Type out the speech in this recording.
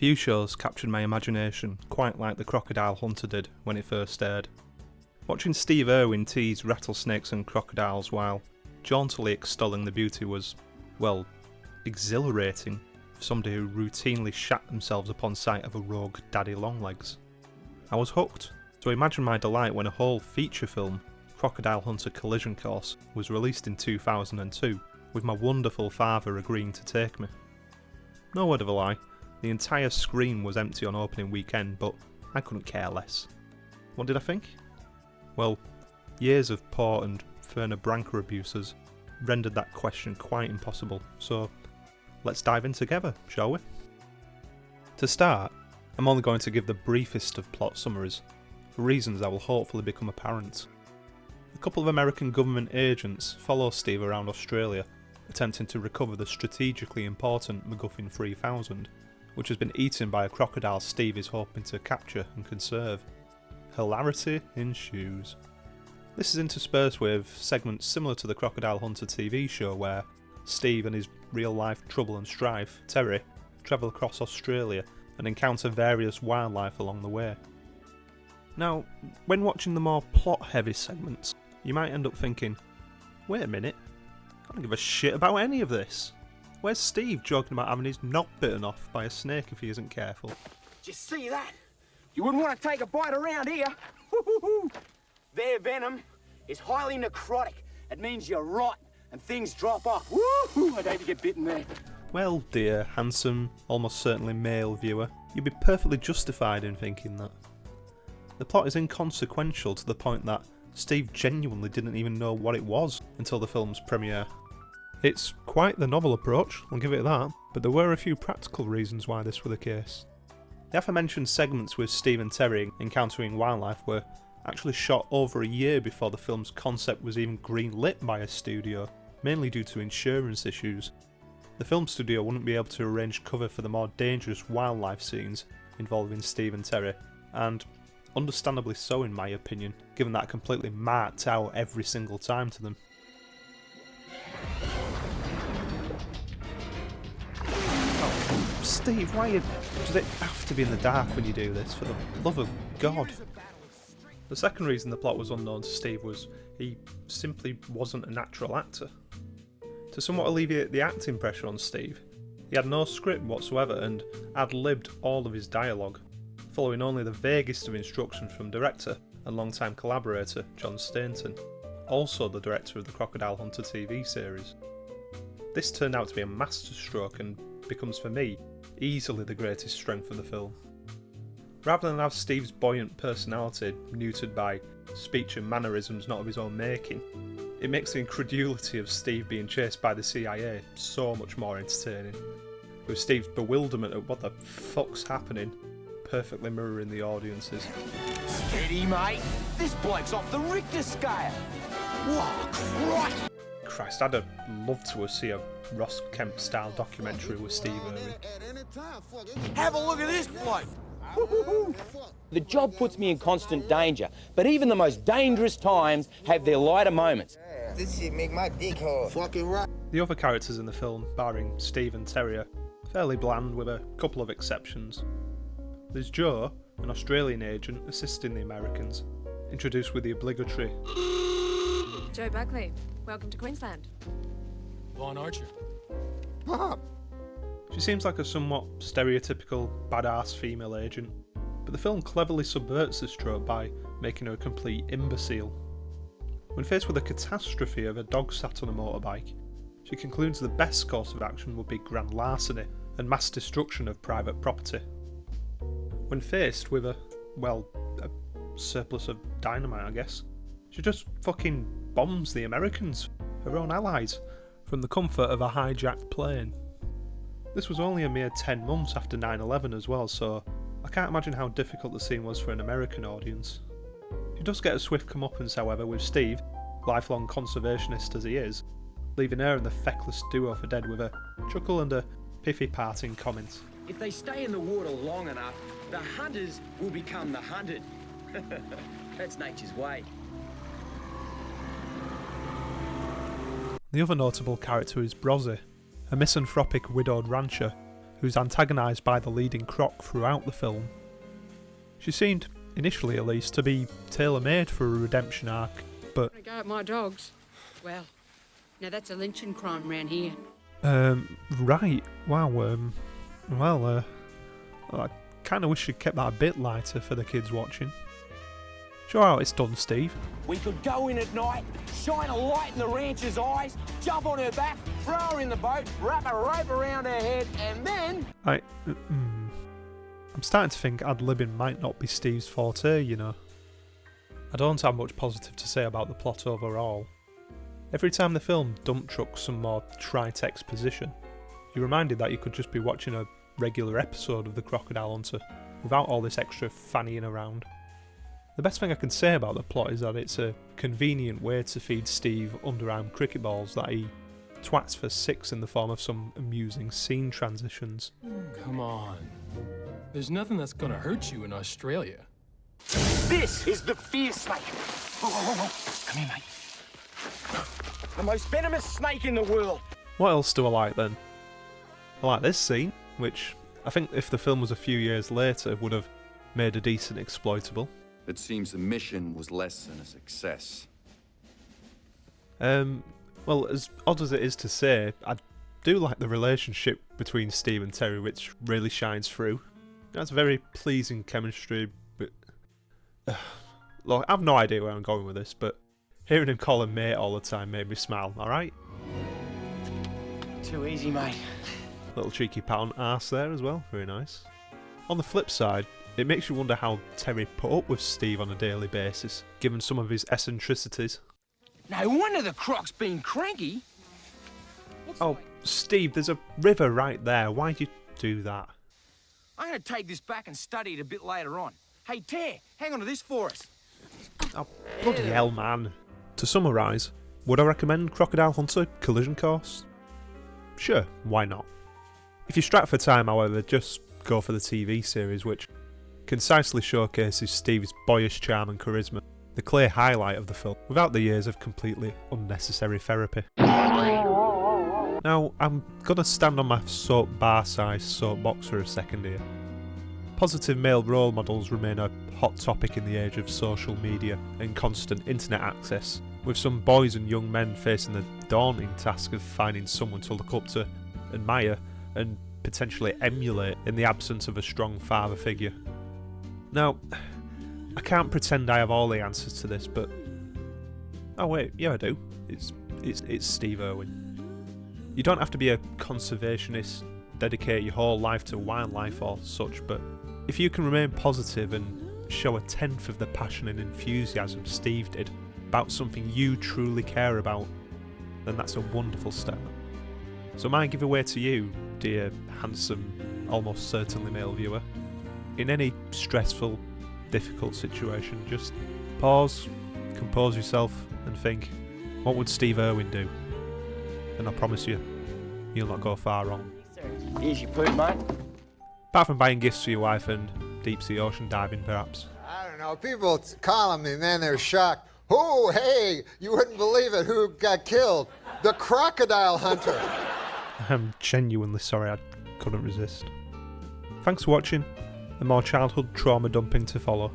Few shows captured my imagination quite like the Crocodile Hunter did when it first aired. Watching Steve Irwin tease rattlesnakes and crocodiles while jauntily extolling the beauty was, well, exhilarating for somebody who routinely shat themselves upon sight of a rogue daddy longlegs. I was hooked, so imagine my delight when a whole feature film, Crocodile Hunter Collision Course, was released in 2002, with my wonderful father agreeing to take me. No word of a lie, the entire screen was empty on opening weekend, but I couldn't care less. What did I think? Well, years of Paw and Ferner Branca abuses rendered that question quite impossible, so let's dive in together, shall we? To start, I'm only going to give the briefest of plot summaries, for reasons that will hopefully become apparent. A couple of American government agents follow Steve around Australia, attempting to recover the strategically important MacGuffin 3000, which has been eaten by a crocodile Steve is hoping to capture and conserve. Hilarity ensues. This is interspersed with segments similar to the Crocodile Hunter TV show where Steve and his real-life trouble and strife, Terry, travel across Australia and encounter various wildlife along the way. Now, when watching the more plot-heavy segments, you might end up thinking, wait a minute, I don't give a shit about any of this. Where's Steve joking about having his knob bitten off by a snake if he isn't careful? Did you see that? You wouldn't want to take a bite around here. Their venom is highly necrotic. It means you rot and things drop off. I'd hate to get bitten there. Well, dear, handsome, almost certainly male viewer, you'd be perfectly justified in thinking that. The plot is inconsequential to the point that Steve genuinely didn't even know what it was until the film's premiere. It's quite the novel approach, I'll give it that, but there were a few practical reasons why this were the case. The aforementioned segments with Steve and Terry encountering wildlife were actually shot over a year before the film's concept was even green-lit by a studio, mainly due to insurance issues. The film studio wouldn't be able to arrange cover for the more dangerous wildlife scenes involving Steve and Terry, and understandably so in my opinion, given that I completely marked out every single time to them. Oh, Steve, does it have to be in the dark when you do this, for the love of God? The second reason the plot was unknown to Steve was he simply wasn't a natural actor. To somewhat alleviate the acting pressure on Steve, he had no script whatsoever and ad-libbed all of his dialogue, following only the vaguest of instructions from director and longtime collaborator John Stainton, also the director of the Crocodile Hunter TV series. This turned out to be a masterstroke and becomes for me easily the greatest strength of the film. Rather than have Steve's buoyant personality neutered by speech and mannerisms not of his own making, it makes the incredulity of Steve being chased by the CIA so much more entertaining, with Steve's bewilderment at what the fuck's happening perfectly mirroring the audience's. Steady, mate. This bloke's off the Richter scale. Whoa, Christ, I'd have loved to see a Ross Kemp-style documentary with Steve Irwin. have a look at this bloke. The job puts me in constant danger, but even the most dangerous times have their lighter moments. This shit make my dick hard. Fucking right. The other characters in the film, barring Steve and Terry, are fairly bland with a couple of exceptions. There's Joe, an Australian agent assisting the Americans, introduced with the obligatory Joe Buckley, welcome to Queensland. Vaughn Archer. Pop. She seems like a somewhat stereotypical badass female agent, but the film cleverly subverts this trope by making her a complete imbecile. When faced with a catastrophe of a dog sat on a motorbike, she concludes the best course of action would be grand larceny and mass destruction of private property. When faced with a surplus of dynamite, I guess, she just fucking bombs the Americans, her own allies, from the comfort of a hijacked plane. This was only a mere 10 months after 9/11 as well, so I can't imagine how difficult the scene was for an American audience. She does get a swift comeuppance, however, with Steve, lifelong conservationist as he is, leaving her and the feckless duo for dead with a chuckle and a piffy parting comment. If they stay in the water long enough, the hunters will become the hunted. That's nature's way. The other notable character is Brozzy, a misanthropic widowed rancher who's antagonised by the leading croc throughout the film. She seemed, initially at least, to be tailor-made for a redemption arc, but... I go at my dogs. Well, now that's a lynching crime round here. Right. Wow, I kind of wish she'd kept that a bit lighter for the kids watching. Show how it's done, Steve. We could go in at night, shine a light in the rancher's eyes, jump on her back, throw her in the boat, wrap a rope around her head, and then... I'm starting to think ad-libbing might not be Steve's forte, you know. I don't have much positive to say about the plot overall. Every time the film dump trucks some more trite exposition, you're reminded that you could just be watching a regular episode of The Crocodile Hunter without all this extra fannying around. The best thing I can say about the plot is that it's a convenient way to feed Steve underarm cricket balls that he twats for 6 in the form of some amusing scene transitions. Come on. There's nothing that's gonna hurt you in Australia. This is the fear snake. Whoa. Come here, mate. The most venomous snake in the world. What else do I like then? I like this scene, which I think if the film was a few years later would have made a decent exploitable. It seems the mission was less than a success. Well, as odd as it is to say, I do like the relationship between Steve and Terry, which really shines through. That's very pleasing chemistry, but... look, I've no idea where I'm going with this, but hearing him call him mate all the time made me smile, alright? Too easy, mate. Little cheeky pat on arse there as well, very nice. On the flip side, it makes you wonder how Terry put up with Steve on a daily basis, given some of his eccentricities. No wonder the croc's been cranky. Oh, Steve, there's a river right there. Why'd you do that? I'm going to take this back and study it a bit later on. Hey, Tear, hang on to this for us. Oh, bloody hell, man. To summarise, would I recommend Crocodile Hunter Collision Course? Sure, why not? If you're strapped for time, however, just go for the TV series, which concisely showcases Steve's boyish charm and charisma, the clear highlight of the film, without the years of completely unnecessary therapy. Now, I'm gonna stand on my soap bar-sized soapbox for a second here. Positive male role models remain a hot topic in the age of social media and constant internet access, with some boys and young men facing the daunting task of finding someone to look up to, admire, and potentially emulate in the absence of a strong father figure. Now, I can't pretend I have all the answers to this, but... oh wait, yeah I do. It's Steve Irwin. You don't have to be a conservationist, dedicate your whole life to wildlife or such, but if you can remain positive and show a tenth of the passion and enthusiasm Steve did about something you truly care about, then that's a wonderful start. So my giveaway to you, dear handsome, almost certainly male viewer, in any stressful, difficult situation, just pause, compose yourself and think, what would Steve Irwin do? And I promise you, you'll not go far wrong. Here's your poop, mate. Apart from buying gifts for your wife and deep sea ocean diving perhaps. I don't know. People call me, man, they're shocked. Oh, hey, you wouldn't believe it. Who got killed? The Crocodile Hunter. I'm genuinely sorry, I couldn't resist. Thanks for watching, and more childhood trauma dumping to follow.